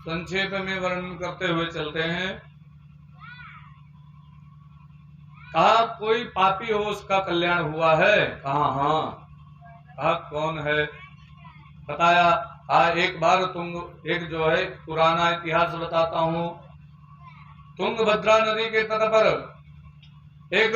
संक्षेप में वर्णन करते हुए चलते हैं। कहा कोई पापी हो उसका कल्याण हुआ है? कहा हाँ। कहा कौन है? बताया। एक बार एक जो है पुराना इतिहास बताता हूँ। तुंगभद्रा नदी के तट पर एक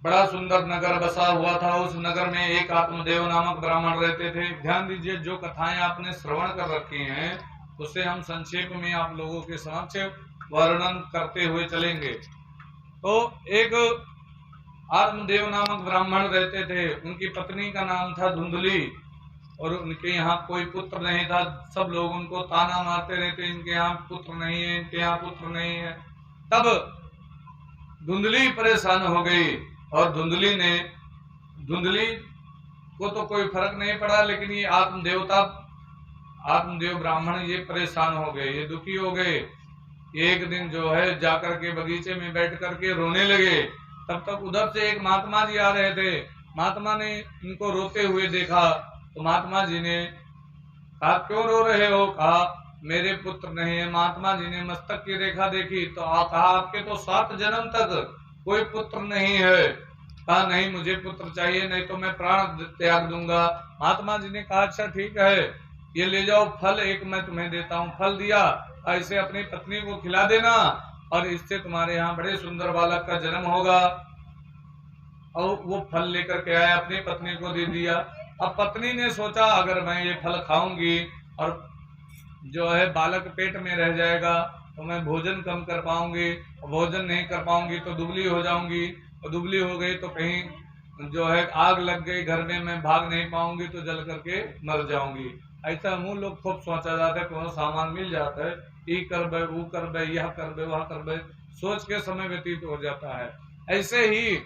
बड़ा सुंदर नगर बसा हुआ था। उस नगर में एक आत्मदेव नामक ब्राह्मण रहते थे। ध्यान दीजिए, जो कथाएं आपने श्रवण कर रखी हैं उसे हम संक्षेप में आप लोगों के समक्ष वर्णन करते हुए चलेंगे। तो एक आत्मदेव नामक ब्राह्मण रहते थे। उनकी पत्नी का नाम था धुंधली और उनके यहाँ कोई पुत्र नहीं था। सब लोग उनको ताना मारते रहते, इनके यहाँ पुत्र नहीं है, इनके यहाँ पुत्र नहीं है। तब धुंधली परेशान हो गई और धुंधली को तो कोई फर्क नहीं पड़ा, लेकिन ये आत्मदेव ब्राह्मण ये परेशान हो गए, ये दुखी हो गए। एक दिन जो है जाकर के बगीचे में बैठ करके रोने लगे। तब तक उधर से एक महात्मा जी आ रहे थे। महात्मा ने इनको रोते हुए देखा तो महात्मा जी ने कहा क्यों रो रहे हो? कहा मेरे पुत्र नहीं है। महात्मा जी ने मस्तक की रेखा देखी तो कहा आपके तो 7 जन्म तक कोई पुत्र नहीं है। कहा नहीं, मुझे पुत्र चाहिए, नहीं तो मैं प्राण त्याग दूंगा। महात्मा जी ने कहा अच्छा ठीक है, ये ले जाओ फल, एक मैं तुम्हें देता हूँ। फल दिया, ऐसे अपनी पत्नी को खिला देना और इससे तुम्हारे यहाँ बड़े सुंदर बालक का जन्म होगा। और वो फल लेकर के आया, अपनी पत्नी को दे दिया। अब पत्नी ने सोचा अगर मैं ये फल खाऊंगी और जो है बालक पेट में रह जाएगा तो मैं भोजन कम कर पाऊंगी, और भोजन नहीं कर पाऊंगी तो दुबली हो जाऊंगी, और दुबली हो गई तो कहीं जो है आग लग गई घर में, मैं भाग नहीं पाऊंगी तो जल करके मर जाऊंगी। ऐसा मुंह लोग खूब सोचा जाता है, कोनो सामान मिल जाता है, ये कर बे, वो कर बे, यह कर बे, वह कर बे, सोच के समय व्यतीत हो जाता है। ऐसे ही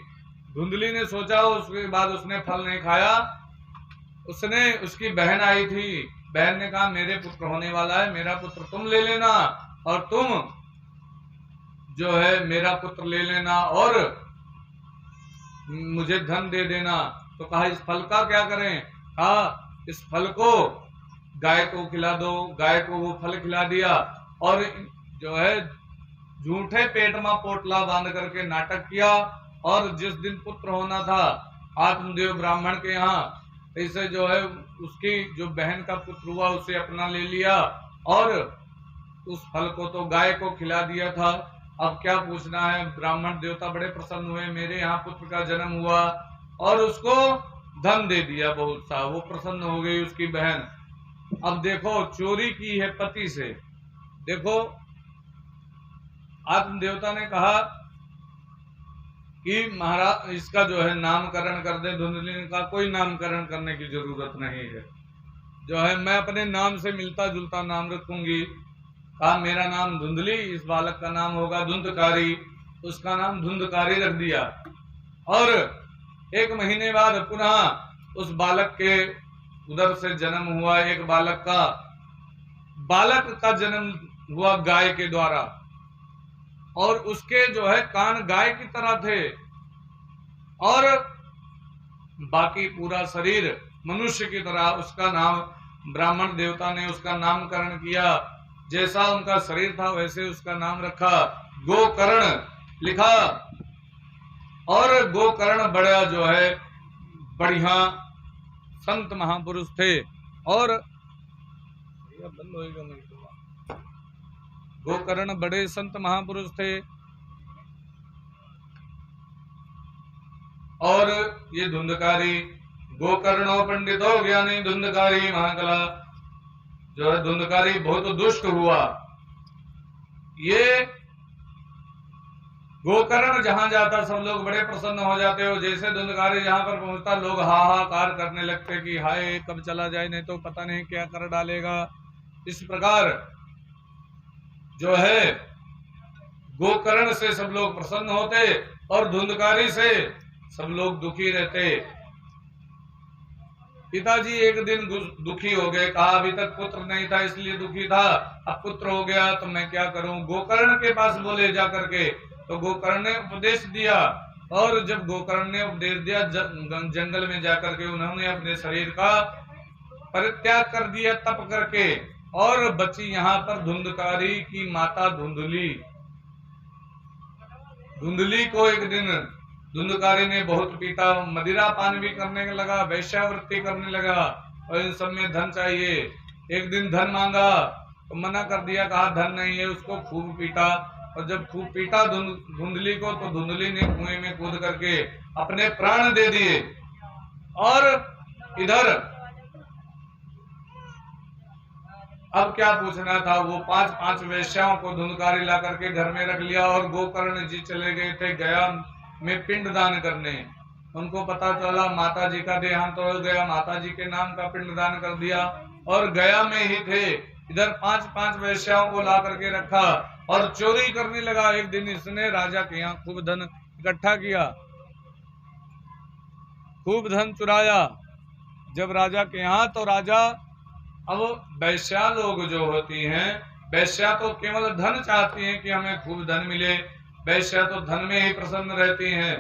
धुंधली ने सोचा, उसके बाद उसने फल नहीं खाया। उसकी बहन आई थी, बहन ने कहा मेरे पुत्र होने वाला है, मेरा पुत्र तुम ले लेना और तुम जो है मेरा पुत्र ले लेना और मुझे धन दे देना। तो कहा इस फल का क्या करें? कहा इस फल को गाय को खिला दो। गाय को वो फल खिला दिया और जो है झूठे पेट में पोटला बांध करके नाटक किया। और जिस दिन पुत्र होना था आत्मदेव ब्राह्मण के यहाँ, ऐसे जो है उसकी जो बहन का पुत्र हुआ उसे अपना ले लिया और उस फल को तो गाय को खिला दिया था। अब क्या पूछना है, ब्राह्मण देवता बड़े प्रसन्न हुए, मेरे यहाँ पुत्र का जन्म हुआ, और उसको धन दे दिया बहुत सा। वो प्रसन्न हो गई उसकी बहन। अब देखो चोरी की है पति से। देखो आत्म देवता ने कहा कि महाराज इसका जो है नामकरण कर दे। धुंधली ने कहा कोई नामकरण करने की जरूरत नहीं है, जो है मैं अपने नाम से मिलता जुलता नाम रखूंगी। कहा मेरा नाम धुंधली, इस बालक का नाम होगा धुंधकारी। उसका नाम धुंधकारी रख दिया। और 1 महीने बाद पुनः उस बालक के उधर से जन्म हुआ। एक बालक का जन्म हुआ गाय के द्वारा, और उसके जो है कान गाय की तरह थे और बाकी पूरा शरीर मनुष्य की तरह। उसका नाम ब्राह्मण देवता ने उसका नामकरण किया। जैसा उनका शरीर था वैसे उसका नाम रखा, गोकर्ण लिखा। और गोकर्ण बड़ा जो है बढ़िया संत महापुरुष थे। और बंद होएगा नहीं तो गोकर्ण बड़े संत महापुरुष थे। और ये धुंधकारी गोकर्णो पंडितो ज्ञानी धुंधकारी महाकला, जो है धुंधकारी बहुत दुष्ट हुआ। ये गोकर्ण जहां जाता सब लोग बड़े प्रसन्न हो जाते हो। जैसे धुंधकारी जहां पर पहुंचता लोग हाहाकार करने लगते कि हाय कब चला जाए, नहीं तो पता नहीं क्या कर डालेगा। इस प्रकार जो है गोकर्ण से सब लोग प्रसन्न होते और धुंधकारी से सब लोग दुखी रहते। पिताजी एक दिन दुखी हो गए। कहा अभी तक पुत्र नहीं था इसलिए दुखी था, अब पुत्र हो गया तो मैं क्या करूं। गोकर्ण के पास बोले जा करके, तो गोकर्ण ने उपदेश दिया। और जब गोकर्ण ने उपदेश दिया, जंगल में जाकर के उन्होंने अपने शरीर का परित्याग कर दिया तप करके, और बची यहाँ पर धुंधकारी की माता धुंधली। धुंधली को एक दिन धुंधकारी ने बहुत पीटा, मदिरा पान भी करने लगा, वैश्यावृत्ति करने लगा, और इन सब में धन चाहिए। एक दिन धन मांगा तो मना कर दिया, कहा धन नहीं है। उसको खूब पीटा, और जब खूब पीटा धुंधली को, तो धुंधली ने कुएं में कूद करके अपने प्राण दे दिए। और इधर अब क्या पूछना था, वो 5 वेश्याओं को धुंधकारी ला करके घर में रख लिया, और गोकर्ण जी चले गए थे गया में पिंडदान करने। उनको पता चला माता जी का देहांत हो गया, माता जी के नाम का पिंडदान कर दिया, और गया में ही थे। इधर 5 वेश्याओं को ला करके रखा और चोरी करने लगा। एक दिन इसने राजा के यहाँ खूब धन इकट्ठा किया, खूब धन चुराया जब राजा के यहाँ। तो राजा, अब वैश्या लोग जो होती हैं, वैश्या तो केवल धन चाहती हैं कि हमें खूब धन मिले, वैश्या तो धन में ही प्रसन्न रहती हैं।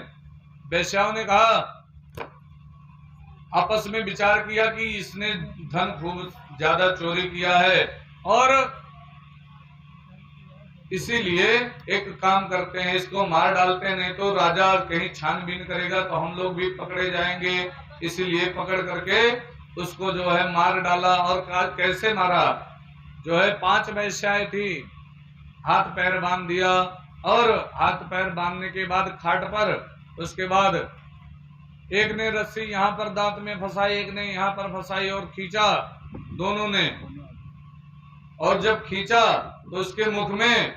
वैश्याओं ने कहा, आपस में विचार किया कि इसने धन खूब ज्यादा चोरी किया है, और इसीलिए एक काम करते हैं, इसको मार डालते हैं, नहीं तो राजा कहीं छानबीन करेगा तो हम लोग भी पकड़े जाएंगे। इसीलिए पकड़ करके उसको जो है मार डाला। और कैसे मारा, जो है 5 वेश्याएं थी, हाथ पैर बांध दिया, और हाथ पैर बांधने के बाद खाट पर, उसके बाद एक ने रस्सी यहाँ पर दांत में फंसाई, एक ने यहाँ पर फंसाई, और खींचा दोनों ने। और जब खींचा तो उसके मुख में,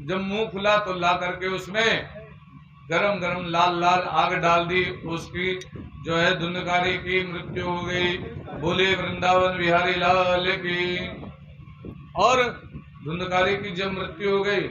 जब मुंह खुला तो ला करके उसमें गरम गरम लाल लाल आग डाल दी। उसकी जो है धुंधकारी की मृत्यु हो गई। बोले वृंदावन बिहारी लाल की। और धुंधकारी की जब मृत्यु हो गई